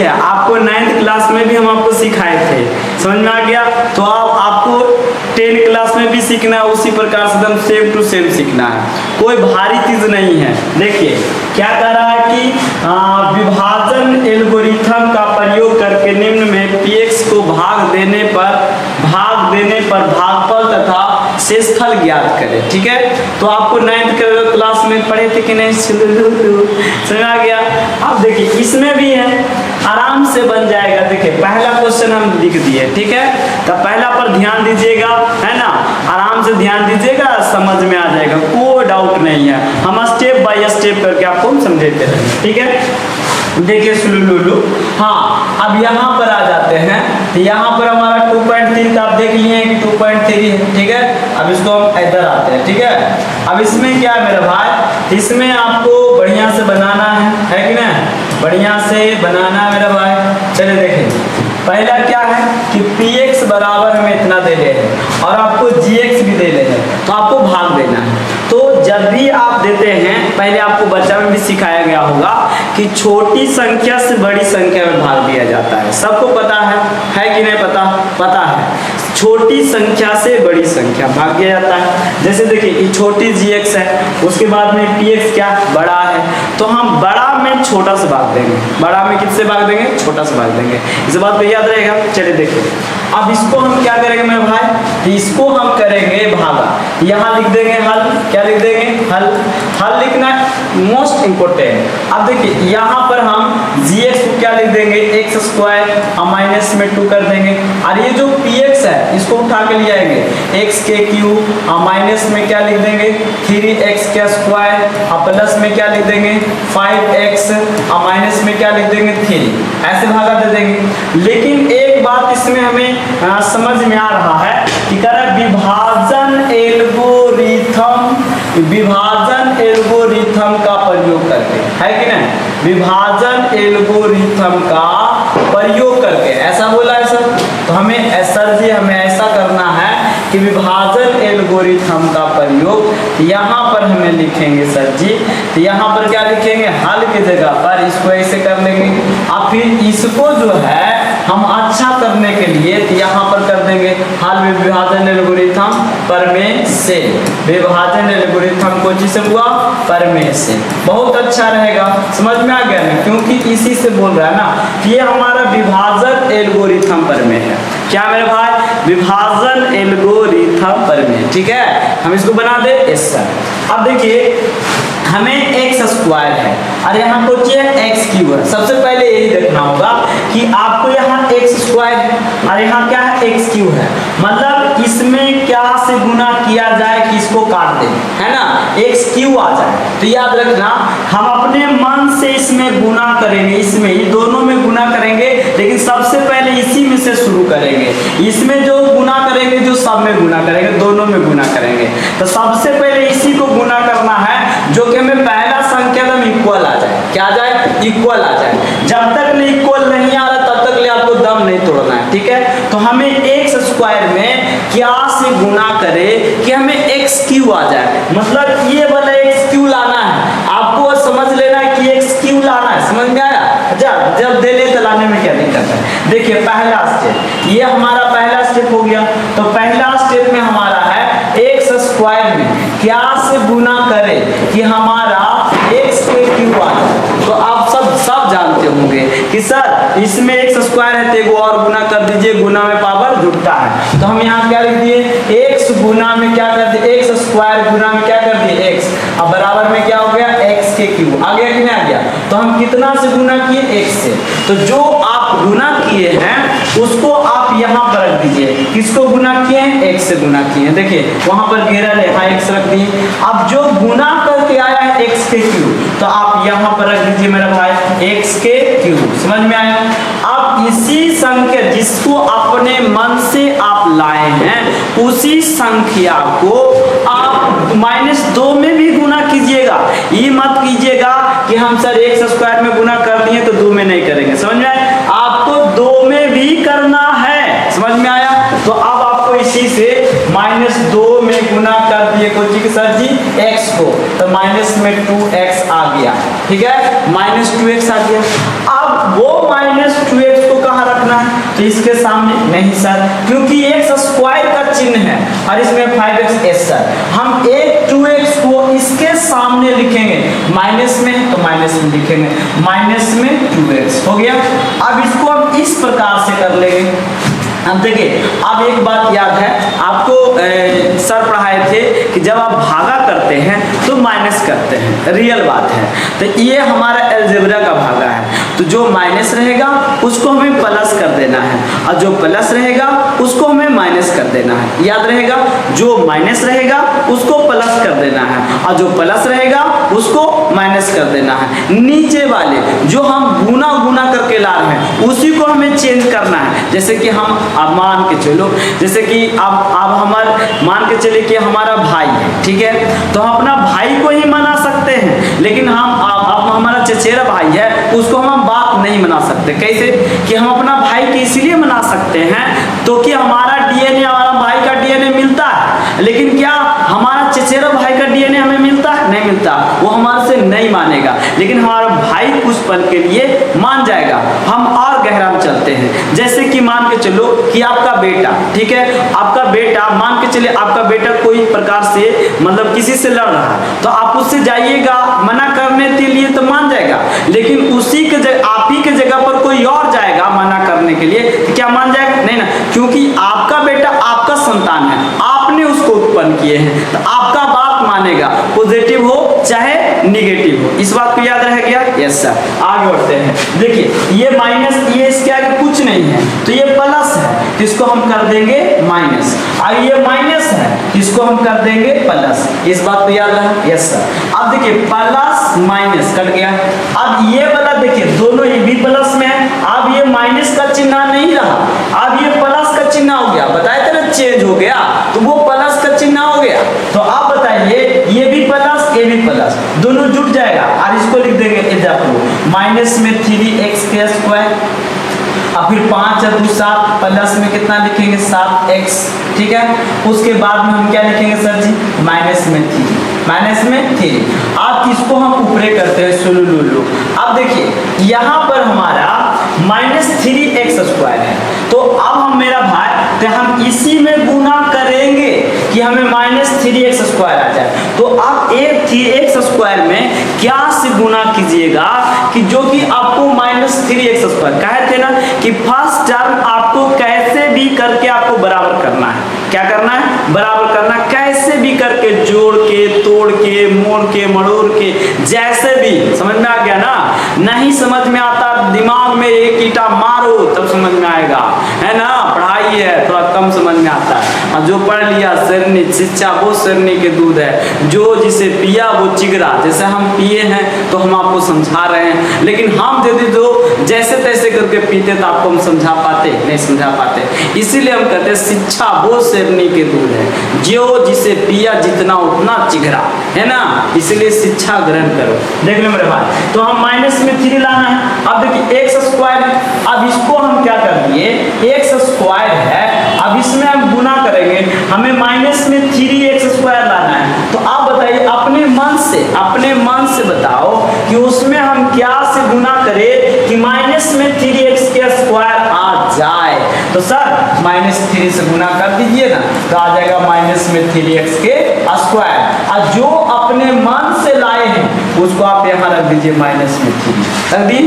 है, आपको 9th class में भी हम आपको सिखाए थे, समझ में आ गया। तो आपको 10 क्लास में भी सीखना है, उसी प्रकार से एकदम सेम टू सेम सीखना है, कोई भारी चीज नहीं है। देखिए क्या कह रहा है कि विभाजन एल्गोरिथम का प्रयोग करके निम्न में px को भाग देने पर भागफल तथा शेषफल ज्ञात करें। ठीक है, तो आपको 9th क्लास में पढ़े थे कि नहीं, समझ आ गया। अब देखिए इसमें भी है, आराम से बन जाएगा। देखिए पहला क्वेश्चन हम लिख दिए, ठीक है, तो पहला पर ध्यान दीजिएगा, है ना, आराम से ध्यान दीजिएगा, समझ में आ जाएगा, कोई डाउट नहीं है। हम स्टेप बाय स्टेप करके आपको समझाते रहेंगे, ठीक है। देखिए सुलुलुलु, हाँ अब यहाँ पर आ जाते हैं, तो यहाँ पर हमारा 2.3 आप देख लिए कि 2.3 है, ठीक है। अब इसको हम इधर आते हैं, ठीक है। अब इसमें क्या है मेरे भाई, इसमें आपको बढ़िया से बनाना है कि नहीं, बढ़िया से बनाना है मेरे भाई। चलिए देखें, पहला क्या है कि px बराबर हमें इतना दे रहे हैं और आपको gx भी दे रहे हैं, तो आपको भाग देना है। तो जब भी आप देते हैं, पहले आपको बच्चा में भी सिखाया गया होगा कि छोटी संख्या से बड़ी संख्या में भाग दिया जाता है, सबको पता है कि नहीं पता, पता है, छोटी संख्या से बड़ी संख्या भाग दिया जाता है। जैसे देखिए ये छोटी gx है, उसके बाद में px क्या बड़ा है, तो हम बड़ा में छोटा से भाग देंगे, बड़ा में किससे भाग देंगे, छोटा से भाग देंगे, इस बात को याद रहेगा। चलिए देखिए अब इसको हम क्या करेंगे मेरे भाई, इसको हम करेंगे भागा, यहाँ लिख देंगे हल, क्या लिख देंगे हल, हल लिखना मोस्ट इंपोर्टेंट। अब देखिए यहाँ पर हम gx को क्या लिख देंगे, एक्स स्क्वायर माइनस में 2 कर देंगे, और ये जो px है इसको उठा के ले आएंगे, एक्स के क्यूब माइनस में क्या लिख देंगे 3x का स्क्वायर, प्लस में क्या लिख देंगे 5x माइनस में क्या लिख देंगे 3, ऐसे भागा दे देंगे। लेकिन एक बात इसमें हमें समझ में आ रहा है कि कह रहा है विभाजन एल्गोरिथम का प्रयोग करके, है कि नहीं, विभाजन एल्गोरिथम का प्रयोग करके, ऐसा बोला है सर। तो हमें सर जी हमें ऐसा करना है कि विभाजन एल्गोरिथम का प्रयोग यहाँ पर हमें लिखेंगे सर जी, तो यहाँ पर क्या लिखेंगे, हल की जगह पर इसको ऐसे कर लेंगे, और फिर इसको जो है हम अच्छा करने के लिए तो यहाँ पर कर देंगे हल विभाजन एल्गोरिथम परमेय से, विभाजन एल्गोरिथम को जिसे हुआ परमेय से, बहुत अच्छा रहेगा, समझ में आ गया ना, क्योंकि इसी से बोल रहा है ना कि ये हमारा विभाजन एल्गोरिथम परमेय है। क्या मेरे भाई, विभाजन एल्गोरिथम परमेय, ठीक है। हम इसको बना दे एस सर। अब देखिए हमें एक्स स्क्वायर है और यहाँ को एक्स क्यूब है, सबसे पहले यही देखना होगा कि आपको यहाँ एक्स स्क्वायर है और यहाँ क्या है एक्स क्यूब है, मतलब इसमें क्या से गुना किया जाए कि इसको काट दें, है ना, एक्स क्यूब आ जाए। तो याद रखना हम अपने मन से इसमें गुना करेंगे, इसमें ये दोनों में गुना करेंगे, लेकिन सबसे पहले इसी में से शुरू करेंगे, इसमें जो गुना करेंगे जो सब में गुना करेंगे, दोनों में गुना करेंगे। तो सबसे पहले इसी को गुना करना है जो कि हमें पहला संख्या एकदम इक्वल आ जाए, क्या आ जाए, इक्वल आ जाए। जब तक इक्वल नहीं आ रहा तब तक ले आपको दम नहीं तोड़ना है, ठीक है। तो हमें एक्स स्क्वायर में क्या से गुना करे कि हमें एक्स क्यू आ जाए, मतलब ये वाला एक्स क्यू लाना है, आपको समझ लेना है कि एक्स क्यू लाना है, समझ में आया। जब दे ले तो लाने में क्या दिक्कत है। देखिए पहला स्टेप, ये हमारा पहला स्टेप हो गया। तो पहला स्टेप में हमारा है एक्स स्क्वायर में क्या से गुना करे कि हमारा एक्स के क्यूब आ जाए। तो आप सब जानते होंगे कि सर इसमें एक्स स्क्वायर है तो एगो और गुना कर दीजिए, गुना में पावर जुटता है। तो हम यहाँ क्या लिख दिए, एक्स गुना में क्या कर दिए, एक्स स्क्वायर गुना में क्या कर दिए एक्स, अब बराबर में क्या हो गया एक्स के क्यूब, आ गया कि नहीं आ गया। तो हम कितना से गुना किए, एक्स से। तो जो आप गुना किए हैं उसको आप यहाँ पर रख दीजिए, किसको गुना किए हैं, एक्स से गुना किए हैं। देखिए वहां पर घेरा है, यहाँ एक्स रख दिए। अब जो गुना करके आया है एक्स के क्यूब, तो आप यहाँ पर रख दीजिए मेरा भाई एक्स के क्यूब, समझ में आया। अब इसी संख्या जिसको अपने मन से आप लाए हैं उसी संख्या को आप -2 में भी गुना कीजिएगा। ये मत कीजिएगा कि हम सर एक्स स्क्वायर में गुना कर दिए तो 2 में नहीं करेंगे, समझ में आया, आपको 2 में भी करना है, समझ में आया। तो अब आपको इसी से -2 में गुना कर दिए कोई चीज के सर जी x को, तो माइनस में 2x आ गया, ठीक है, माइनस 2x आ गया। अब वो माइनस 2x को कहाँ रखना है, तो इसके सामने नहीं सर, क्योंकि x स्क्वायर का चिन्ह है और इसमें 5x है सर, हम एक 2x को इसके सामने लिखेंगे, माइनस में तो माइनस में लिखेंगे, माइनस में 2x हो गया। अब इसको हम इस प्रकार से कर लेंगे। अब देखिए, अब एक बात याद है आपको, सर पढ़ाए थे कि जब आप भागा करते हैं तो माइनस करते हैं, रियल बात है। तो ये हमारा अलजेब्रा का भागा है, तो जो माइनस रहेगा उसको हमें प्लस कर देना है और जो प्लस रहेगा उसको हमें माइनस कर देना है, याद रहेगा, जो माइनस रहेगा उसको प्लस कर देना है और जो प्लस रहेगा उसको माइनस कर देना है। नीचे वाले जो हम गुना गुना करके ला रहे हैं उसी को हमें चेंज करना है। जैसे कि हम अब मान के चलो, जैसे कि अब हमारे मान के चले कि हमारा भाई है, ठीक है, तो हम अपना भाई को ही मना सकते हैं, लेकिन हम अब हमारा चचेरा भाई है उसको हम बात नहीं मना सकते। कैसे कि हम अपना भाई को इसलिए मना सकते हैं तो कि हमारा डीएनए, हमारा भाई का डीएनए मिलता है, लेकिन क्या हमारा चचेरा भाई का डीएनए हमें मिलता है, नहीं मिलता, वो हमारे से नहीं मानेगा, लेकिन हमारा भाई कुछ पल के लिए मान जाएगा। हम और गहरा में चलते हैं, जैसे कि मान के चलो कि आपका बेटा, ठीक है, आपका बेटा मान के चले आपका बेटा कोई प्रकार से मतलब किसी से लड़ रहा है, तो आप उससे जाइएगा मना करने के लिए तो मान जाएगा, लेकिन उसी के जगह आप ही के जगह पर कोई और जाएगा मना करने के लिए, तो क्या मान जाएगा, नहीं ना, क्योंकि आपका बेटा आपका संतान है, आपने उसको उत्पन्न किए हैं, तो आपका बात मानेगा, पॉजिटिव हो चाहे निगेटिव हो। इस बात को याद रह गया, यस सर। आगे बढ़ते हैं, देखिए ये माइनस, ये इसके आगे कुछ नहीं है, तो ये प्लस है, इसको हम कर देंगे माइनस, और ये माइनस है, इसको हम कर देंगे प्लस। इस बात को याद रहा, यस सर। अब देखिए प्लस माइनस कट गया, अब ये वाला देखिए दोनों ये भी प्लस में है, अब ये माइनस का चिन्ह नहीं रहा, अब ये प्लस का चिन्ह हो गया, बताए थे ना चेंज हो गया, तो वो प्लस का चिन्ह हो गया। तो आप बताइए ये भी प्लस ये भी प्लस, दोनों जुट जाएगा और इसको लिख देंगे एग्जाम्पल माइनस में 3x के स्क्वायर, और फिर 5 और 2 7, प्लस में कितना लिखेंगे 7x, ठीक है, उसके बाद में हम क्या लिखेंगे सर जी, माइनस में 3, माइनस में 3। अब इसको हम ऊपरे करते हैं सुलू। अब देखिए यहाँ पर हमारा माइनस 3x स्क्वायर है, तो अब हम मेरा भाई तो हम इसी में गुना करेंगे कि हमें माइनस 3x स्क्वायर आ जाए। तो आप एक 3x स्क्वायर में क्या से गुना कीजिएगा कि जो कि आपको माइनस 3x स्क्वायर, कहे थे ना कि फर्स्ट टर्म आपको कैसे भी करके आपको बराबर करना है, क्या करना है, बराबर करना, कैसे भी करके जोड़ के तोड़ के मोड़ के मड़ोड़ के, जैसे भी, समझ में आ गया ना। नहीं समझ में आता दिमाग में एक ईंटा मारो तब समझ में आएगा, है ना, पढ़ाई है थोड़ा कम समझ में आता है। और जो पढ़ लिया सरनी, शिक्षा वो सरनी के दूध है, जो जिसे पिया वो चिगरा, जैसे हम पिए हैं तो हम आपको समझा रहे हैं, लेकिन हम यदि जो जैसे तैसे करके पीते तो आपको हम समझा पाते नहीं, समझा पाते। इसीलिए हम कहते हैं शिक्षा वो शेरनी के दूध है, जो जिसे पिया जितना उतना चिगरा, है ना, इसलिए शिक्षा ग्रहण करो। देख लो मेरे भाई, तो हम माइनस में 3 लाना है। अब देखिए x स्क्वायर, अब इसको हम क्या कर दिए, x स्क्वायर है, अब इसमें हम गुना करेंगे, हमें माइनस में 3x स्क्वायर लाना है। तो आप बताइए अपने मन से बताओ कि उसमें हम क्या से गुना करें कि माइनस में 3x के स्क्वायर आ जाए। तो सर माइनस 3 से गुना कर दीजिए ना, तो आ जाएगा माइनस में 3x के स्क्वायर, और जो अपने मन से लाए हैं उसको आप यहाँ रख दीजिए माइनस में 3 रख दी।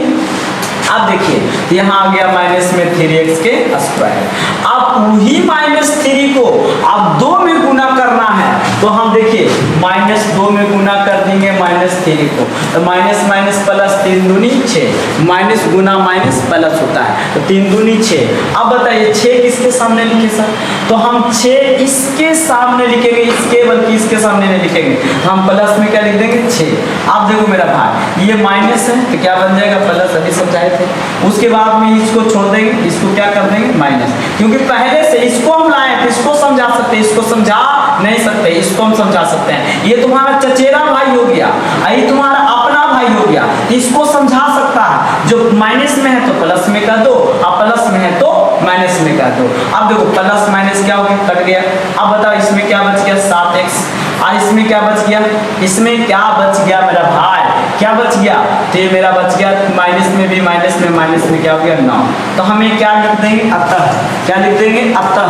अब देखिए यहाँ आ गया माइनस में 3x के स्क्वायर। अब वही माइनस 3 को अब 2 में गुना करना है, तो हम देखिए माइनस 2 में गुना कर देंगे माइनस 3 को, तो माइनस माइनस प्लस 3 दूनी 6, माइनस गुना माइनस प्लस होता है, तो 3 दूनी 6। अब बताइए 6 किसके सामने लिखे सर, तो हम 6 इसके सामने लिखेंगे, इसके बल्कि इसके सामने नहीं लिखेंगे, तो हम प्लस में क्या लिख देंगे 6। आप देखो मेरा भाई ये माइनस है तो क्या बन जाएगा प्लस, अभी समझाए थे। उसके बाद में इसको छोड़ देंगे, इसको क्या कर देंगे माइनस, क्योंकि पहले से इसको हम लाए थे, इसको समझा सकते हैं, इसको समझा नहीं सकते, इसको हम समझा सकते हैं। ये तुम्हारा चचेरा भाई हो गया, ये तुम्हारा अपना भाई हो गया, इसको समझा सकता है। जो माइनस में है तो प्लस में कर दो, और प्लस में है तो माइनस में कर दो। अब देखो प्लस माइनस क्या हो गया, कट गया। अब बताओ इसमें क्या बच गया 7x, और इसमें क्या बच गया, इसमें क्या बच गया मेरा भाई, क्या बच गया, तो ये मेरा बच गया माइनस में भी, माइनस में क्या हो गया 9। तो हमें क्या लिख देंगे, अतः, क्या लिख देंगे, अतः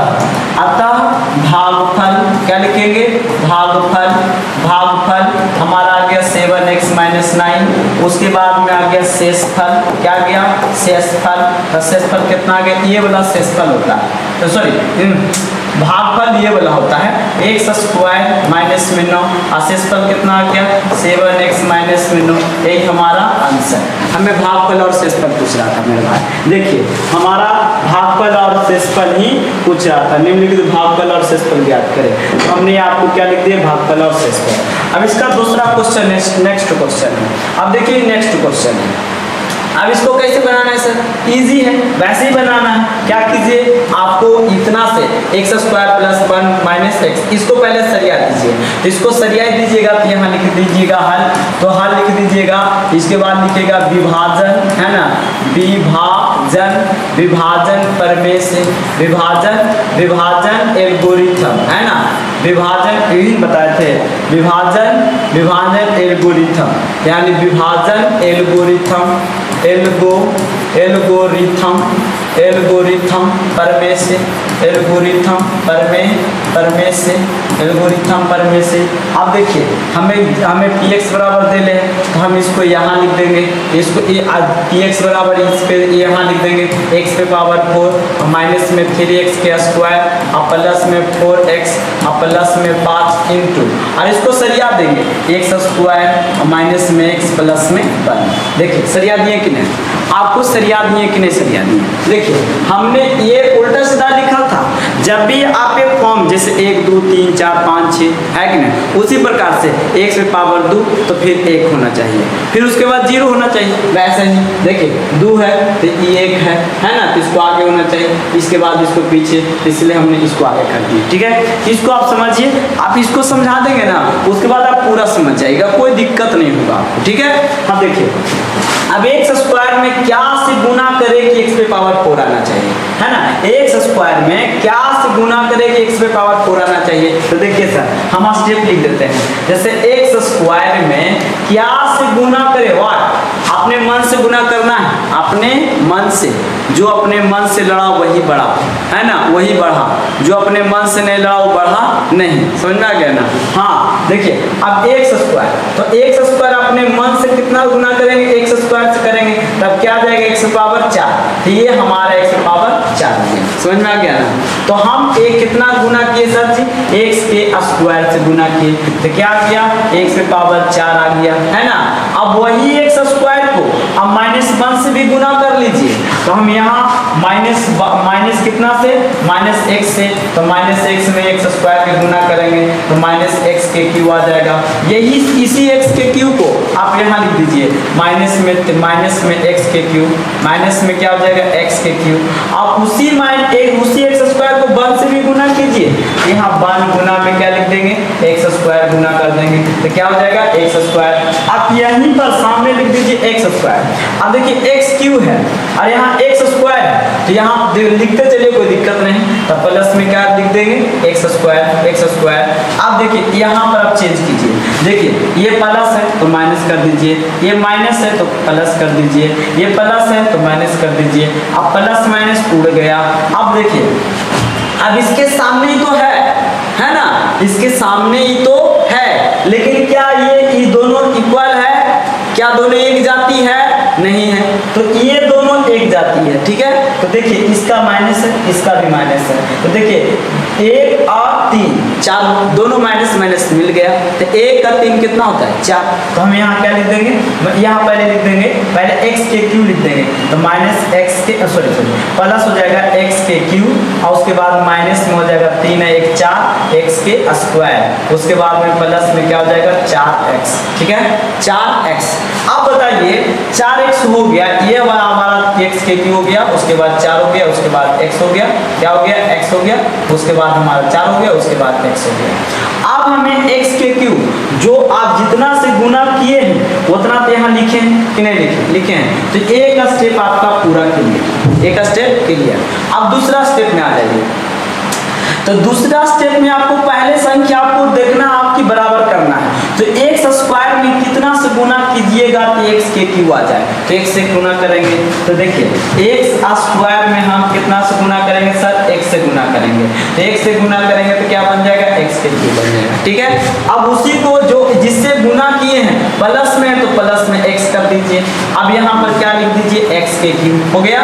भागफल, क्या लिखेंगे, भागफल हमारा आ गया 7x - 9। उसके बाद में आ गया शेषफल, क्या आ गया, शेषफल। तो शेषफल कितना आ गया, ये वाला शेषफल होता है, तो सॉरी भागफल ये वाला होता है x² - 9, और शेषफल कितना आ गया 7x - 9। यही हमारा आंसर। हमें भागफल और शेषफल पूछ रहा था मेरे भाई, देखिए हमारा भागफल और शेषफल ही पूछ रहा था। निम्नलिखित भागफल और शेषफल ज्ञात करें, तो हमने आपको क्या लिख दिया, भागफल और शेषफल। अब इसका दूसरा क्वेश्चन नेक्स्ट क्वेश्चन है। अब देखिए नेक्स्ट क्वेश्चन है, अब इसको कैसे बनाना है सर, इजी है, वैसे ही बनाना है। क्या कीजिए, आपको इतना से x² + 1 - x, इसको पहले सरिया दीजिए, तो इसको सरिया दीजिएगा, तो यहाँ लिख दीजिएगा हल, तो हल लिख दीजिएगा। इसके बाद लिखिएगा विभाजन, है ना, विभाजन प्रमेय से, विभाजन एल्गोरिथम, है ना, विभाजन यही बताए थे, विभाजन एल्गोरिथम, यानी विभाजन एल्गोरिथम प्रमेय से, प्रमेय से। अब देखिए हमें px बराबर दे ले, तो हम इसको यहाँ लिख देंगे, इसको px बराबर इस पे यहाँ लिख देंगे x पे पावर 4 और माइनस में 3x के स्क्वायर और प्लस में 4x और प्लस में 5 इंटू, और इसको सरिया देंगे x² और माइनस में x प्लस में 1। देखिए सरिया दिए कि नहीं, आपको सरिया दिए कि नहीं सरिया दिए। देखिए हमने ये उल्टा सीधा लिखा था, जब भी आप एक फॉर्म जैसे 1 2 3 4 5 6 है कि नहीं, उसी प्रकार से x पे पावर 2 तो फिर 1 होना चाहिए, फिर उसके बाद 0 होना चाहिए। वैसे ही देखिए 2 है तो ये 1 है ना, तो इसको आगे होना चाहिए, इसके बाद इसको पीछे, इसलिए हमने इसको आगे कर दिया। ठीक है, इसको आप समझिए, आप इसको समझा देंगे ना, उसके बाद आप पूरा समझ जाएगा, कोई दिक्कत नहीं होगा आपको। ठीक है, हाँ देखिए अब x² में क्या से गुना करे कि x पे पावर 4 आना चाहिए, है ना, x² में क्या से गुना करे कि x पे पावर 4 आना चाहिए। तो देखिए सर हम स्टेप लिख देते हैं, जैसे x² में क्या से गुना करे, व्हाट, अपने मन से गुना करना है, अपने मन से, जो अपने मन से लड़ा वही बढ़ा, है ना, वही बढ़ा, जो अपने मन से नहीं लड़ा वो बढ़ा नहीं, समझ में आ गया ना। हाँ देखिए अब x², तो x² अपने मन से कितना गुना करेंगे, x² से करेंगे, तब क्या आ जाएगा x पावर 4, तो ये हमारा x पावर 4 है, समझ में आ गया ना। तो हम एक कितना गुना किए सर जी, x के स्क्वायर से गुना किए, तो क्या किया, x पावर 4 आ गया, है ना। अब वही x² को अब -1 से भी गुना कर लीजिए, तो हम यहाँ माइनस कितना से, -x से, तो -x में x² के गुना करेंगे तो -x के क्यू आ जाएगा। यही इसी x के क्यू को आप यहाँ लिख दीजिए, माइनस में x के क्यू, माइनस में क्या हो जाएगा x के क्यू। आप उसी x² को 1 से भी गुना कीजिए, यहाँ 1 गुना में क्या लिख देंगे, x² गुना कर देंगे, तो क्या हो जाएगा x²। आप यहीं पर सामने लिख दीजिए x²। अब देखिए x क्यू है और यहाँ x² है, तो यहाँ लिखते चलिए कोई दिक्कत नहीं, तो प्लस में क्या लिख देंगे x²। अब देखिए यहाँ पर आप चेंज कीजिए, देखिए ये प्लस है तो माइनस कर दीजिए, ये माइनस है तो प्लस कर दीजिए, ये प्लस है तो माइनस कर दीजिए, अब प्लस माइनस उड़ गया। अब देखिए अब इसके सामने ही तो है ना, इसके सामने ही तो है, लेकिन क्या ये दोनों इक्वल है, क्या दोनों एक जाती है, नहीं है, तो ये दोनों एक जाती है। ठीक है, तो देखिए इसका माइनस है, इसका भी माइनस है, तो देखिए 1 और 3 4 दोनों माइनस मिल गया, तो 1 का 3 कितना होता है 4। तो हम यहाँ क्या लिख देंगे, यहाँ पहले लिख देंगे, पहले x के क्यू लिख देंगे, तो -x के सॉरी प्लस हो जाएगा x के क्यू, और उसके बाद माइनस में हो जाएगा 3 है 1 4 x के स्क्वायर, उसके बाद में प्लस में क्या हो जाएगा 4x। ठीक है 4x। अब बताइए 4x हो गया, ये हमारा x के क्यू हो गया, उसके बाद 4 हो गया, उसके बाद x हो गया, क्या हो गया x हो गया, उसके बाद हमारा 4 हो गया, उसके बाद x हो गया। अब हमें x के क्यू जो आप जितना से गुना किए हैं उतना तो यहाँ लिखे हैं कि नहीं लिखे हैं, तो एक स्टेप आपका पूरा क्लियर, एक स्टेप क्लियर। अब दूसरा स्टेप में आ जाइए, तो दूसरा स्टेप में आपको पहले संख्या को देखना, आपकी बराबर करना है। तो एक्स स्क्वायर में कितना से गुना कीजिएगा तो एक्स के क्यू आ जाए। तो एक्स से गुना करेंगे तो देखिए एक्स स्क्वायर में हम कितना से गुना करेंगे सर, एक्स से गुना करेंगे। तो एक्स से गुना करेंगे तो क्या बन जाएगा, एक्स के क्यू बन जाएगा। ठीक है, अब उसी को जो जिससे गुना किए हैं प्लस में, तो प्लस में एक्स कर दीजिए। अब यहाँ पर क्या लिख दीजिए, एक्स के क्यू हो गया।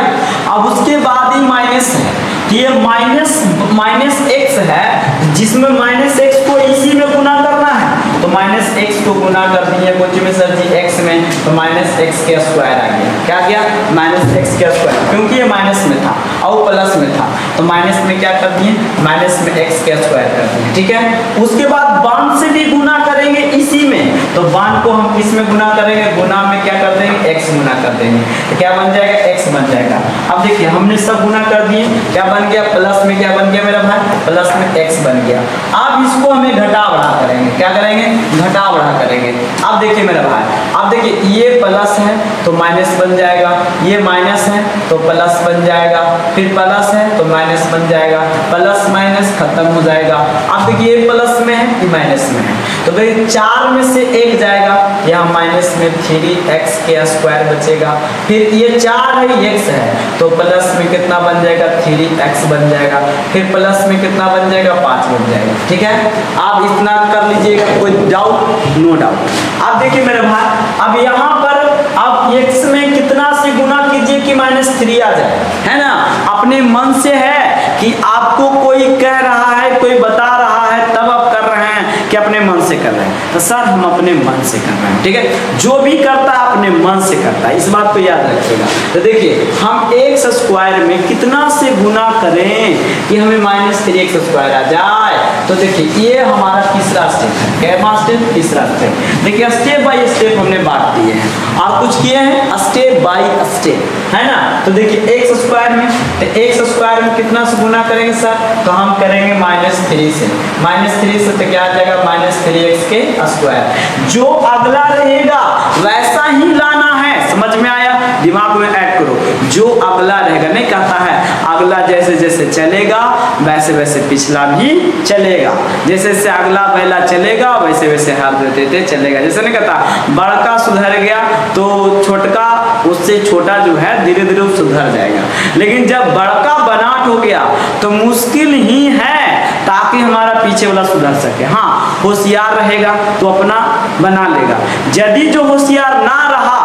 अब उसके बाद ही माइनस है, ये माइनस एक्स है, जिसमें माइनस एक्स को इसी में गुना करना है। तो माइनस एक्स को गुना कर दिए कुछ में सर जी एक्स में, तो माइनस एक्स के स्क्वायर आ गया। क्या गया, माइनस एक्स के स्क्वायर, क्योंकि ये माइनस में था और प्लस में था, तो माइनस में क्या कर दिए, माइनस में एक्स के स्क्वायर कर दिए। ठीक है, उसके बाद बान से भी गुना करेंगे इसी में, तो बान को हम किस में गुना करेंगे, गुना में क्या कर देंगे, एक्स गुना कर देंगे। तो क्या बन जाएगा, एक्स बन जाएगा। अब देखिए हमने सब गुना कर दिए, क्या बन गया, प्लस में क्या बन गया मेरा भाई, प्लस में एक्स बन गया। अब इसको हमें घटा बढ़ा करेंगे, क्या करेंगे, घटा बढ़ा करेंगे। अब देखिए मेरा भाई, अब देखिए ये प्लस है तो माइनस बन जाएगा, ये माइनस है तो प्लस बन जाएगा, फिर प्लस है तो माइनस बन जाएगा, प्लस माइनस खत्म हो जाएगा। अब देखिए ये प्लस में है, ये माइनस में है, तो भाई 4 में से 1 जाएगा, यहाँ माइनस में 3x के स्क्वायर बचेगा। फिर ये 4 है, x है, तो प्लस में कितना बन जाएगा, 3x बन जाएगा। फिर प्लस में कितना बन जाएगा, 5 बन जाएगा। ठीक है, आप इतना कर लीजिएगा, कोई डाउट, नो डाउट। अब देखिए मेरे भाई, अब यहाँ पर आप x में कितना से गुना कीजिए कि -3 आ जाए, है ना। अपने मन से है कि आपको कोई कह रहा है, कोई बता रहा है, तब आप कर रहे हैं कि अपने मन से कर रहे हैं। तो सर हम अपने मन से कर रहे हैं। ठीक है, जो भी करता है अपने मन से करता है, इस बात को याद रखिएगा। तो देखिए हम एक्स स्क्वायर में कितना से गुना करें कि हमें -3x स्क्वायर आ जाए। तो देखिए ये हमारा तीसरा स्टेप है। क्या स्टेप, तीसरा स्टेप। देखिए स्टेप बाय स्टेप हमने बांट दिए हैं और कुछ किए हैं स्टेप बाय स्टेप, है ना। तो देखिए एक्स स्क्वायर में, तो एक्स स्क्वायर में कितना से गुना करेंगे सर, तो हम करेंगे -3 से। -3 से तो क्या आ जाएगा, -3x के स्क्वायर। जो अगला रहेगा वैसा ही लाना है, समझ में आया, दिमाग में ऐड करो। जो अगला रहेगा, नहीं कहता है अगला जैसे जैसे चलेगा वैसे वैसे पिछला भी चलेगा, जैसे जैसे अगला पहला चलेगा वैसे वैसे हाथ देते चलेगा। जैसे नहीं कहता बड़का सुधर गया तो छोटका उससे छोटा जो है धीरे धीरे सुधर जाएगा। लेकिन जब बड़का बनाट हो गया तो मुश्किल ही है ताकि हमारा पीछे वाला सुधर सके। हाँ, होशियार रहेगा तो अपना बना लेगा। यदि जो होशियार ना रहा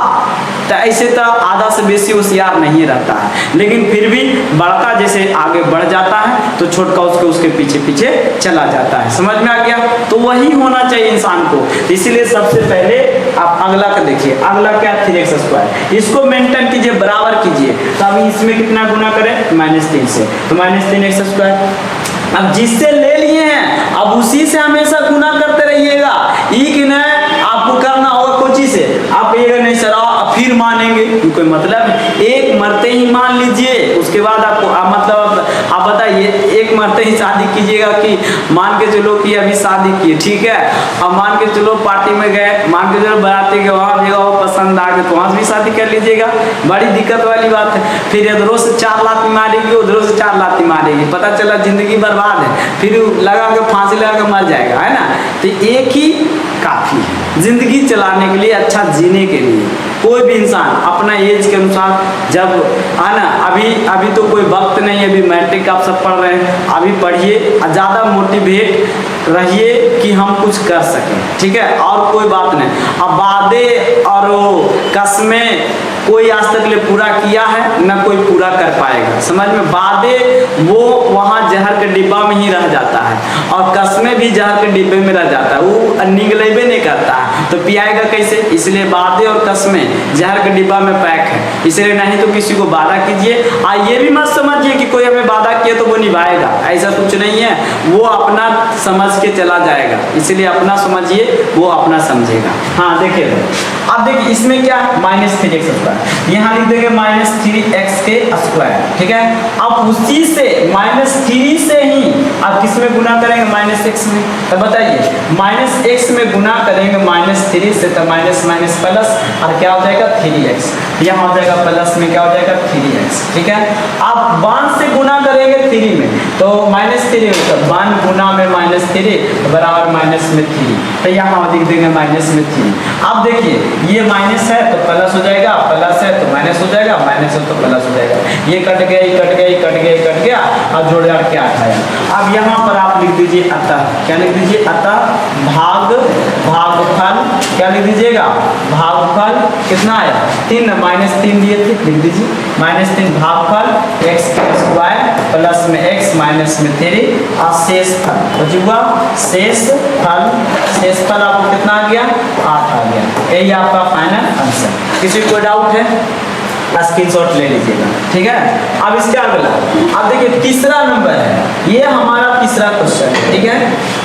तो ऐसे तो आधा से बेसी होशियार नहीं रहता है, लेकिन फिर भी बड़का जैसे आगे बढ़ जाता है तो छोटका उसके पीछे पीछे चला जाता है। समझ में आ गया, तो वही होना चाहिए इंसान को। इसीलिए सबसे पहले आप अगला का देखिए, अगला क्या, 3x स्क्वायर, इसको मेंटेन कीजिए, बराबर कीजिए। तो अभी इसमें कितना गुना करें, -3 से, तो -3x स्क्वायर। अब जिससे ले लिए हैं अब उसी से हमेशा गुना करते रहिएगा। कि नहीं आपको करना होगा कोची से, आप ये नहीं सर फिर मानेंगे, कोई मतलब है। एक मरते ही मान लीजिए, उसके बाद आपको मतलब आप बताइए, एक मरते ही शादी कीजिएगा कि मान के चलो कि अभी शादी की, ठीक है, अब मान के चलो पार्टी में गए, मान के चलो बराती के वहाँ भी वो पसंद आ गए तो वहाँ से भी शादी कर लीजिएगा। बड़ी दिक्कत वाली बात है। फिर इधरों से 4 लात मारेगी, उधरों से 4 लात मारेगी, पता चला जिंदगी बर्बाद है, फिर लगा के फांसी लगा के मर जाएगा, है ना। तो एक ही काफी है जिंदगी चलाने के लिए, अच्छा जीने के लिए। कोई भी इंसान अपना एज के अनुसार जब आना, अभी तो कोई वक्त नहीं है, अभी मैट्रिक आप सब पढ़ रहे हैं, अभी पढ़िए, ज़्यादा मोटिवेट रहिए कि हम कुछ कर सकें, ठीक है। और कोई बात नहीं, अब वादे और कसमें कोई आज तक ले पूरा किया है ना कोई पूरा कर पाएगा। समझ में, वादे वो वहाँ जहर के डिब्बा में ही रह जाता है और कसमें भी जहर के डिब्बे में रह जाता है, वो निगलेबे नहीं करता है तो पियाएगा कैसे। इसलिए वादे और कसमें जहर के डिब्बा में पैक है, इसलिए नहीं तो किसी को वादा कीजिए। ये भी मत समझिए कि कोई हमें वादा किया तो वो निभाएगा, ऐसा कुछ नहीं है। वो अपना समझ के चला जाएगा, इसलिए अपना समझिए, वो अपना समझेगा। हाँ देखिए, अब देखिए इसमें क्या है, -3x स्क्वायर, यहाँ लिख देंगे -3x के स्क्वायर, ठीक है। अब उसी से -3 से ही आप किस में गुना करेंगे, -x में। तो बताइए -x में गुना करेंगे -3 से तो माइनस माइनस प्लस, और क्या हो जाएगा 3x, यहाँ हो जाएगा प्लस में क्या हो जाएगा 3x। ठीक है, अब 1 से गुना करेंगे 3 में तो -3 तो 1 गुना में -3 बराबर माइनस में 3, तो यहाँ लिख देंगे माइनस में 3। अब देखिए ये माइनस है तो प्लस हो जाएगा, प्लस है तो माइनस हो जाएगा, माइनस है तो प्लस हो जाएगा, ये कट गया, ये कट गया, ये कट गया, ये कट गया, और जोड़ जोड़ के 8 आया। अब यहाँ पर आप लिख दीजिए अतः, क्या लिख दीजिए अतः भागफल, क्या लिख दीजिएगा भागफल कितना आया 3, -3 दिए थे, लिख दीजिए -3 भागफल x² प्लस में x माइनस में 3 और शेष फल बचुआ, शेष फल आपको कितना आ गया 8 आ गया। यही आपका फाइनल आंसर। किसी को डाउट है स्क्रीनशॉट ले लीजिएगा। ठीक है, अब इसके अगला, अब देखिए तीसरा नंबर है, ये हमारा तीसरा क्वेश्चन है। ठीक है,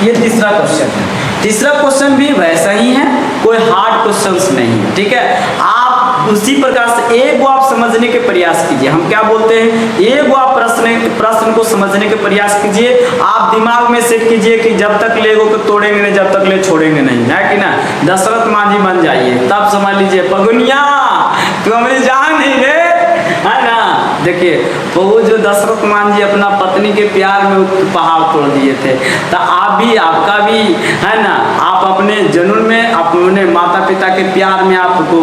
ये तीसरा क्वेश्चन है। तीसरा क्वेश्चन भी वैसा ही है, कोई हार्ड क्वेश्चंस नहीं है। ठीक है, आप उसी प्रकार से एक वो आप समझने के प्रयास कीजिए। हम क्या बोलते हैं, एक वो आप प्रश्न को समझने के प्रयास कीजिए। आप दिमाग में सेट कीजिए कि जब तक लेगो को तोड़ेंगे नहीं, जब तक ले छोड़ेंगे नहीं, है कि ना। दशरथ मांझी बन जाइए, तब समझ लीजिए पगुनिया तू हमारी जान नहीं रे, है ना। देखिए वो जो दशरथ मांझी अपना पत्नी के प्यार में पहाड़ तोड़ दिए थे, तो आप भी, आपका भी, है ना, आप अपने जुनून में अपने माता पिता के प्यार में आपको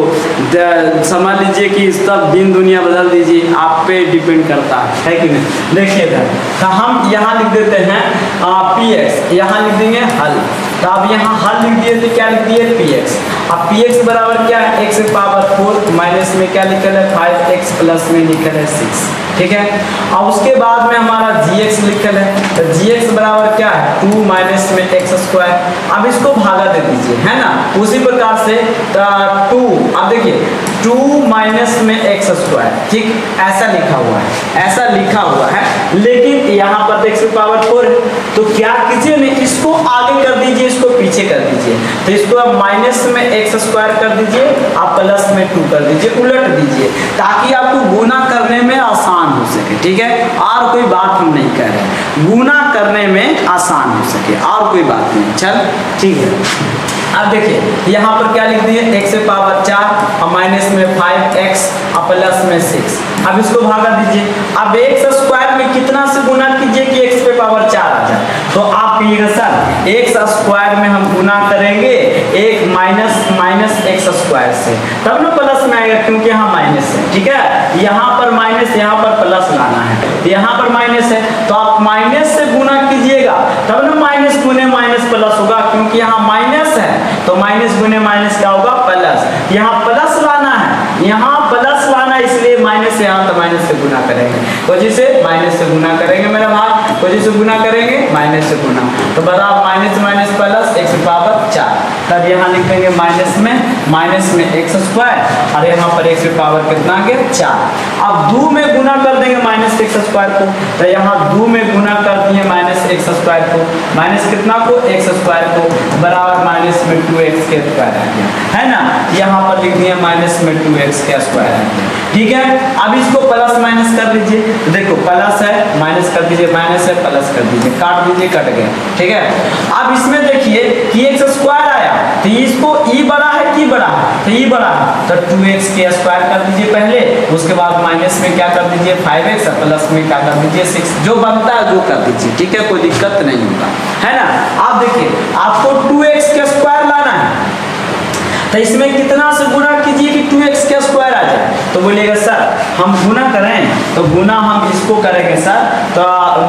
समझ लीजिए कि सब दिन दुनिया बदल दीजिए, आप पे डिपेंड करता है कि नहीं। देखिए तो हम यहाँ लिख देते हैं px, यहाँ लिख देंगे हल, तो अब यहाँ हल लिख दिए थे, क्या लिख दिए px। अब px बराबर क्या है x की पावर 4 माइनस में क्या लिखल है 5x प्लस में लिखल है 6। ठीक है, अब उसके बाद में हमारा gx लिखल है, तो gx बराबर क्या है 2 माइनस में x²। अब इसको भागा दे दीजिए, है ना, उसी प्रकार से 2, अब देखिए 2 माइनस में x², ठीक ऐसा लिखा हुआ है, ऐसा लिखा हुआ है, लेकिन यहाँ पर x की पावर 4 है, तो क्या कीजिए ना, इसको आगे कर दीजिए, इसको पीछे कर दीजिए, तो इसको आप माइनस में x² कर दीजिए, आप प्लस में 2 कर दीजिए, उलट दीजिए, ताकि आपको गुना करने में आसान हो सके। ठीक है, और कोई बात हम नहीं कह रहे, गुना करने में आसान हो सके, और कोई बात नहीं। चल ठीक है, अब देखिए यहाँ पर क्या लिख दिए x की पावर 4 और माइनस में 5x और प्लस में 6। अब इसको भागा दीजिए, अब x² में कितना से गुना कीजिए कि x पे पावर 4 आ जाए, तो आप कहिएगा सर x² में हम गुना करेंगे एक माइनस x² से, तब ना प्लस में आएगा, क्योंकि यहाँ माइनस है। ठीक है, यहाँ पर माइनस, यहाँ पर प्लस लाना है, तो यहाँ पर माइनस है, तो आप माइनस से गुना कीजिएगा, तब ना माइनस गुने माइनस प्लस होगा, क्योंकि यहाँ माइनस है तो माइनस गुने माइनस क्या होगा प्लस, यहाँ प्लस लाना है, यहाँ प्लस लाना, इसलिए माइनस से यहाँ तो माइनस से गुना करेंगे, वजह से माइनस से गुना करेंगे मेरा भाई, वजह से गुना करेंगे माइनस से गुना, तो बराबर माइनस माइनस प्लस x की पावर 4, तब यहाँ लिख देंगे माइनस में x² और यहाँ पर x की पावर कितना आ गया 4। अब 2 में गुना कर देंगे माइनस x² को, तो यहाँ 2 में गुना कर दिए माइनस x² को, माइनस कितना को x² को, बराबर माइनस में 2x के स्क्वायर आ गया, है ना। यहाँ पर लिख दिया माइनस में 2x के स्क्वायर आ गया। ठीक है, अब इसको प्लस माइनस कर लीजिए, तो देखो प्लस है माइनस कर दीजिए, माइनस है प्लस कर दीजिए, काट दीजिए, कट गया। ठीक है, अब इसमें देखिए कि x² आया, तो इसको e बड़ा है कि बड़ा है, तो e बड़ा है, तो 2x के स्क्वायर कर दीजिए पहले, उसके बाद माइनस में क्या कर दीजिए 5x और प्लस में क्या कर दीजिए 6, जो बनता है जो कर दीजिए। ठीक है, कोई दिक्कत नहीं होगा, है ना। आप देखिए आपको 2x के स्क्वायर लाना है, तो इसमें कितना से गुना कीजिए कि 2x के स्क्वायर आ जाए, तो बोलिएगा सर हम गुना करें, तो गुना हम इसको करेंगे सर, तो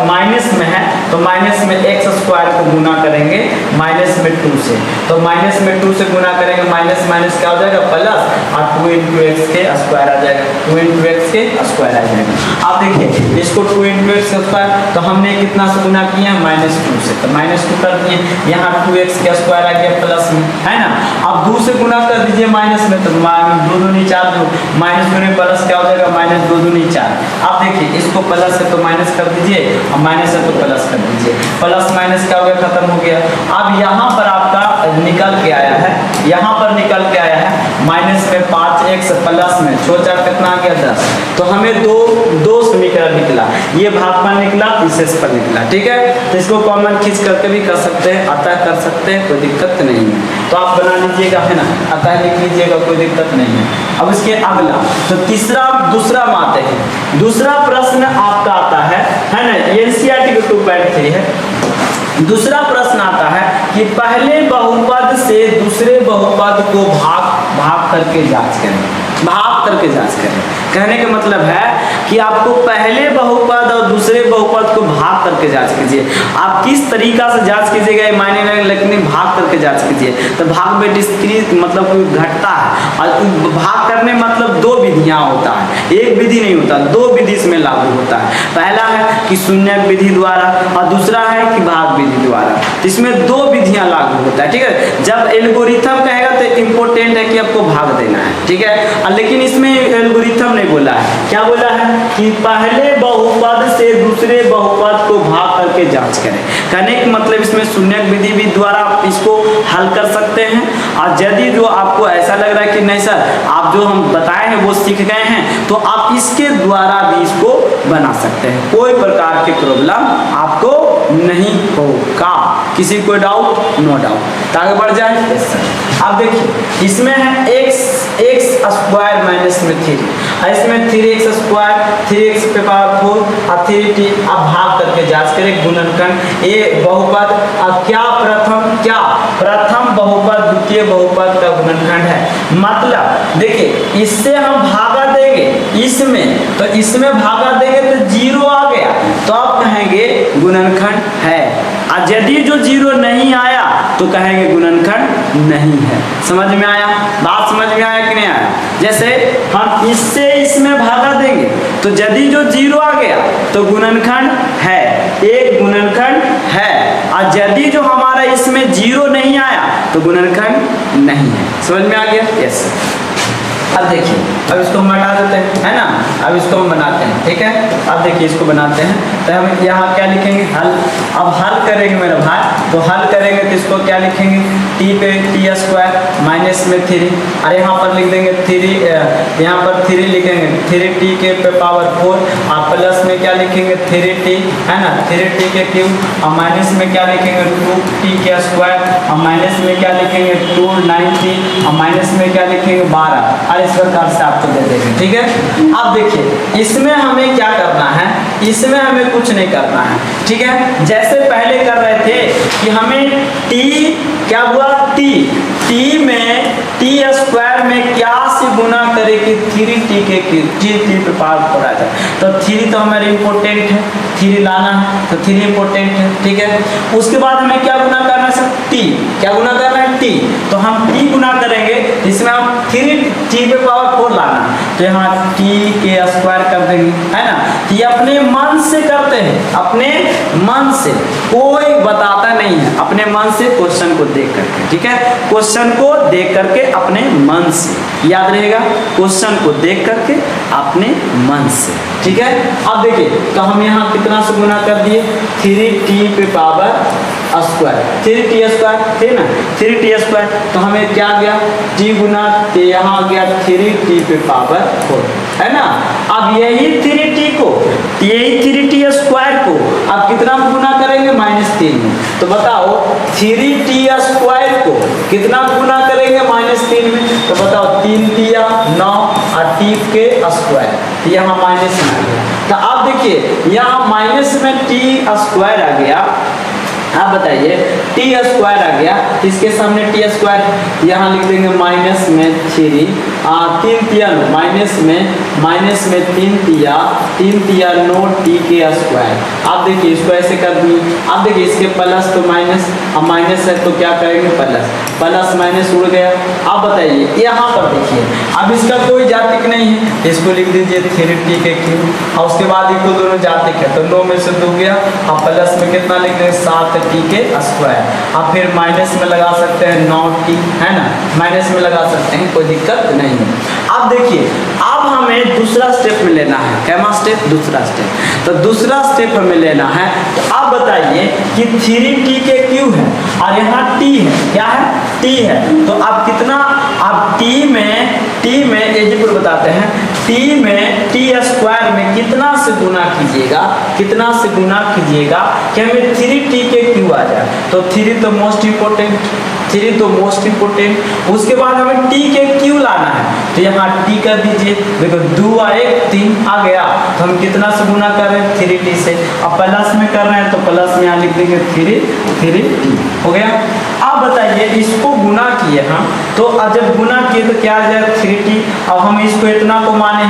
माइनस में है तो माइनस में x² को गुना करेंगे माइनस में 2 से, तो माइनस में 2 से गुना करेंगे, माइनस माइनस क्या हो जाएगा प्लस, और 2 × x के स्क्वायर आ जाएगा, 2 × x के स्क्वायर आ जाएगा। अब देखिए इसको 2 × x के स्क्वायर, तो हमने कितना से गुना किया -2 से, तो -2 कर दिए, यहाँ 2x के स्क्वायर आ गया प्लस में, है ना। अब 2 से गुना कर दीजिए माइनस में, तो 2 दूनी 4, जो माइनस गुने प्लस क्या हो जाएगा -2 दूनी 4। अब देखिए इसको प्लस है तो माइनस कर दीजिए, और माइनस है तो प्लस कर दीजिए, प्लस माइनस क्या हो गया खत्म हो गया। अब यहाँ पर आपका निकल के आया है, यहाँ पर निकल के आया है माइनस में 5x प्लस में 4 4 कितना आ गया 10, तो हमें दो समीकरण निकला, ये भागफल निकला, इस पर निकला, ठीक है। तो इसको कॉमन खींच करके भी कर सकते हैं, अतः कर सकते हैं, कोई दिक्कत नहीं है। तो आप बना लीजिएगा, है ना, अतः लिख लीजिएगा, कोई दिक्कत नहीं है। अब इसके अगला तो दूसरा में आते हैं। दूसरा प्रश्न आपका आता है ना, एनसीईआरटी का 2.3 है। दूसरा प्रश्न आता है कि पहले बहुपद से दूसरे बहुपद को भाग करके जांच करें। भाग करके जांच करें कहने का मतलब है कि आपको पहले बहुपद और दूसरे बहुपद को भाग करके जांच कीजिए। आप किस तरीका से जांच कीजिएगा ये मायने नहीं, लेकिन भाग करके जांच कीजिए। तो भाग में डिस्क्रीट मतलब कोई घटता है, और भाग करने मतलब दो विधियां होता है, एक विधि नहीं होता, दो विधि इसमें लागू होता है। पहला है कि शून्य विधि द्वारा और दूसरा है कि भाग विधि द्वारा। तो इसमें दो विधियां लागू होता है, ठीक है। जब एल्गोरिथम कहेगा तो इम्पोर्टेंट है कि आपको भाग देना है, ठीक है। लेकिन इसमें एल्गोरिथम नहीं बोला है, क्या बोला है कि पहले बहुपद से दूसरे बहुपद को भाग करके जांच करें। कहने का मतलब इसमें शून्य विधि भी द्वारा इसको हल कर सकते हैं। और यदि जो आपको ऐसा लग रहा है कि नहीं सर आप जो हम बताए हैं वो सीख गए हैं, तो आप इसके द्वारा भी इसको बना सकते हैं, कोई प्रकार की प्रॉब्लम आपको नहीं होगा। किसी को डाउट? No doubt. आगे बढ़ जाए। अब देखिए इसमें है x स्क्वायर माइनस में 3, इसमें 3x स्क्वायर 3x पे पावर 4 और 3t। अब भाग करके जांच करें गुणनखंड ये बहुपद क्या प्रथम बहुपद द्वितीय बहुपद का गुणनखंड है। मतलब देखिए इससे हम भागा देंगे इसमें, तो इसमें भागा देंगे तो 0 आ गया, तो आप कहेंगे गुणनखंड है। और यदि जो 0 नहीं आया तो कहेंगे गुणनखंड नहीं है। समझ में आया? बात समझ में आया कि नहीं आया? जैसे हम इससे इसमें भागा देंगे तो यदि जो 0 आ गया तो गुणनखंड है, एक गुणनखंड है। और यदि जो हमारा इसमें 0 नहीं आया तो गुणनखंड नहीं है। समझ में आ गया? यस। अब देखिए अब इसको हम हटा देते हैं, है ना। अब इसको हम बनाते हैं, ठीक है। अब देखिए इसको बनाते हैं तो हम यहाँ क्या लिखेंगे? हल। अब हल करेंगे मेरे भाई, तो हल करेंगे तो इसको क्या लिखेंगे? t पे t स्क्वायर माइनस में 3, और यहाँ पर लिख देंगे 3, यहाँ पर 3 लिखेंगे 3t के पे पावर 4, और प्लस में क्या लिखेंगे? 3t, है ना, 3t के क्यूब, और माइनस में क्या लिखेंगे? 2t के स्क्वायर, और माइनस में क्या लिखेंगे? 290, और माइनस में क्या लिखेंगे? 12। इस प्रकार से आपको दे देंगे, ठीक है। अब देखिए इसमें हमें क्या करना है, इसमें हमें कुछ नहीं करना है, ठीक है। जैसे पहले कर रहे थे कि हमें t क्या हुआ? t में t स्क्वायर में क्या से गुना करे कि 3t के t पे पावर 4 आ जाए। तो 3 तो हमारे इम्पोर्टेंट है, 3 लाना है तो 3 इम्पोर्टेंट है, ठीक है। उसके बाद हमें क्या गुना करना है? t क्या गुना करना है? t। तो हम t गुना करेंगे, इसमें हम 3t पे पावर 4 लाना, तो यहाँ t के स्क्वायर कर देंगे, है ना। तो ये अपने मन से करते हैं, अपने मन से, कोई बताता नहीं है, अपने मन से क्वेश्चन को देख करके, ठीक है। क्वेश्चन को देख करके अपने मन से, याद रहेगा, क्वेश्चन को देख करके अपने मन से, ठीक है। अब देखिए तो हम यहाँ कितना से गुना कर दिए? 3t पे पावर स्क्वायर, 3t स्क्वायर थे ना, 3t स्क्वायर। तो हमें क्या गया? t गुना यहाँ आ गया 3t पे पावर 4, है ना। अब यही 3t को, यही 3t स्क्वायर को अब कितना गुना करेंगे? -3 में। तो बताओ 3t स्क्वायर को कितना गुना करेंगे? -3 में। तो बताओ 3 तिया 9 और t के स्क्वायर, यहाँ माइनस में आ गया। तो अब देखिए यहाँ माइनस में t स्क्वायर आ गया। आप बताइए t स्क्वायर आ गया, इसके सामने t स्क्वायर यहाँ लिख देंगे माइनस में 3, 3 तिया माइनस में 3 तिया 9 t के स्क्वायर। आप देखिए इसको ऐसे कर दिए। आप देखिए इसके प्लस तो माइनस, अब माइनस है तो क्या करेंगे? प्लस माइनस उड़ गया। आप बताइए यहाँ पर देखिए अब इसका कोई जातिक नहीं है, इसको लिख दीजिए 3t के क्यूब, और उसके बाद इनको दोनों जातिक है तो 9 में से 2 गया, और प्लस में कितना लिख देंगे? 7t के स्क्वायर। अब फिर माइनस में लगा सकते हैं 9t, है ना, माइनस में लगा सकते हैं, कोई दिक्कत नहीं है। अब देखिए अब हमें दूसरा स्टेप में लेना है, कैमा स्टेप? दूसरा स्टेप। तो दूसरा स्टेप हमें लेना है, तो आप बताइए कि 3t के क्यूब है और यहाँ t है, क्या है? t है। तो अब कितना अब टी में एजीपुर बताते हैं, टी में टी स्क्वायर में कितना से गुना कीजिएगा, कितना से गुना कीजिएगा कि हमें 3t के क्यू आ जाए। तो 3 तो मोस्ट इंपोर्टेंट, 3 तो मोस्ट इंपोर्टेंट। उसके बाद हमें टी के क्यू लाना है, तो यहाँ टी कर दीजिए। देखो 2 और 1 3 आ गया, तो हम कितना से गुना कर रहे हैं 3t से। अब प्लस में कर रहे हैं तो प्लस में यहाँ लिख देंगे 3t हो गया। अब बताइए इसको गुना किए हम, तो जब गुना किए तो क्या आ जाए 3t। अब हम इसको इतना को माने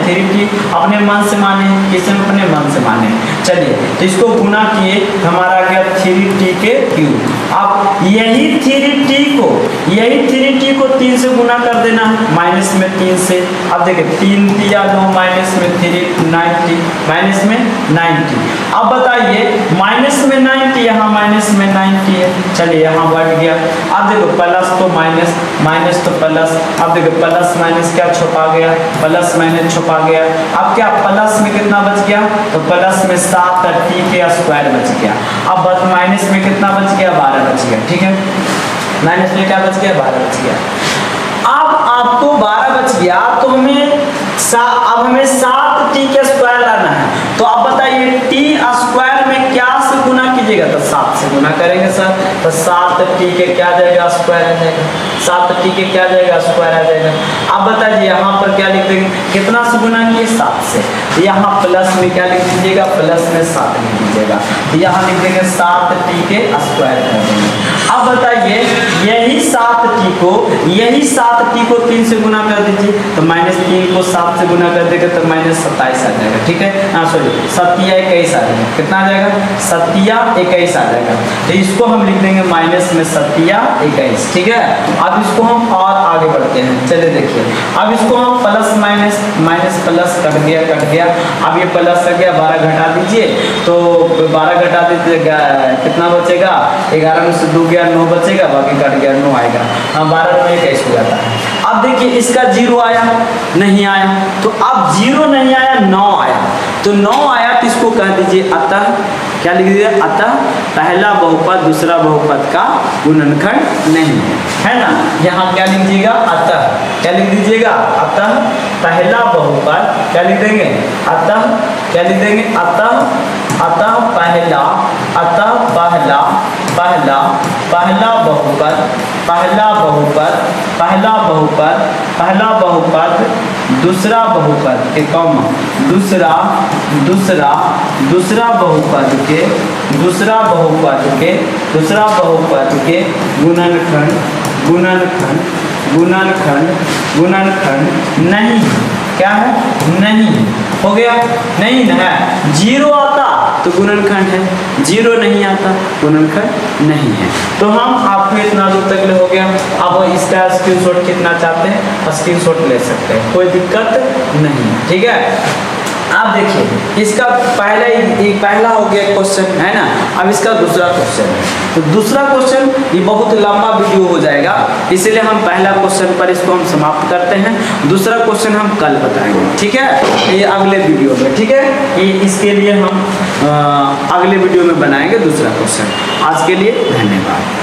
3t अपने मन से माने, किसने अपने मन से माने। चलिए तो इसको गुना किए हमारा आ गया 3t के क्यूब। अब यही 3t को 3 से गुना कर देना है, माइनस में 3 से। अब देखिए 3 दिया 9 माइनस में 3 90 माइनस में 90। अब बताइए माइनस में 90, यहाँ माइनस में 90 है। चलिए यहाँ बढ़ गया। अब देखो प्लस तो माइनस, माइनस तो प्लस। अब देखो प्लस माइनस क्या छुपा गया, प्लस माइनस छुपा गया। अब क्या प्लस में कितना बच गया, तो प्लस में 7t के स्क्वायर बच गया। अब बस माइनस में कितना बच गया 12 बच गया। ठीक है, माइनस में क्या बच गया 12 बच गया। अब आपको 12 बच गया तो अब हमें 7t के स्क्वायर लाना है। तो आप बताइए t स्क्वायर में क्या से गुना कीजिएगा, तो 7 से गुना करेंगे सर। तो 7t के क्या जाएगा स्क्वायर आ जाएगा, 7t के क्या जाएगा स्क्वायर आ जाएगा। अब बताइए यहाँ पर क्या लिख देंगे, कितना से गुना किए 7 से। यहाँ प्लस में क्या लिख दीजिएगा, प्लस में 7 लिख दीजिएगा। यहाँ लिख देंगे 7t के स्क्वायर कर देंगे। अब बताइए यही 7t को 3 से गुना कर दीजिए, तो -3 को 7 से गुना कर देंगे तो -27 आ जाएगा। ठीक है, सॉरी 7 21 आ जाएगा। कितना आ जाएगा 7 21 आ जाएगा। तो इसको हम लिख देंगे माइनस में 7 21। ठीक है, अब इसको हम और आगे बढ़ते हैं। चलिए देखिए, अब इसको हम plus minus, minus plus cut गया। अब ये प्लस कर गया, 12 घटा दीजिए, तो 12 घटा दीजिएगा कितना बचेगा, 11 में से 2 गया 9 बचेगा, बाकी कट गया 9 आएगा। 12 में 21 हो जाता है। अब देखिए इसका 0 आया नहीं आया, तो अब 0 नहीं आया 9 आया, तो 9 आया तो इसको कह दीजिए अतः, क्या लिख दीजिए अतः पहला बहुपद दूसरा बहुपद का गुणनखंड नहीं है ना। यहाँ क्या लिख दीजिएगा अतः, क्या लिख दीजिएगा अतः पहला बहुपद, क्या लिख देंगे अतः, क्या लिख देंगे अतः पहला बहुपद दूसरा बहुपद के कॉमा दूसरा बहुपद के गुणनखंड नहीं, क्या है नहीं हो गया, नहीं है। 0 आता तो गुणनखंड है, 0 नहीं आता गुणनखंड नहीं है। तो हम आपको इतना दूर तक ले हो गया। अब इसका स्क्रीनशॉट कितना चाहते हैं स्क्रीनशॉट ले सकते हैं, कोई दिक्कत नहीं। ठीक है, आप देखिए इसका पहला हो गया क्वेश्चन है ना। अब इसका दूसरा क्वेश्चन है, तो दूसरा क्वेश्चन ये बहुत लंबा वीडियो हो जाएगा, इसलिए हम पहला क्वेश्चन पर इसको हम समाप्त करते हैं। दूसरा क्वेश्चन हम कल बताएंगे। ठीक है, ये अगले वीडियो में। ठीक है, ये इसके लिए हम अगले वीडियो में बनाएंगे दूसरा क्वेश्चन। आज के लिए धन्यवाद।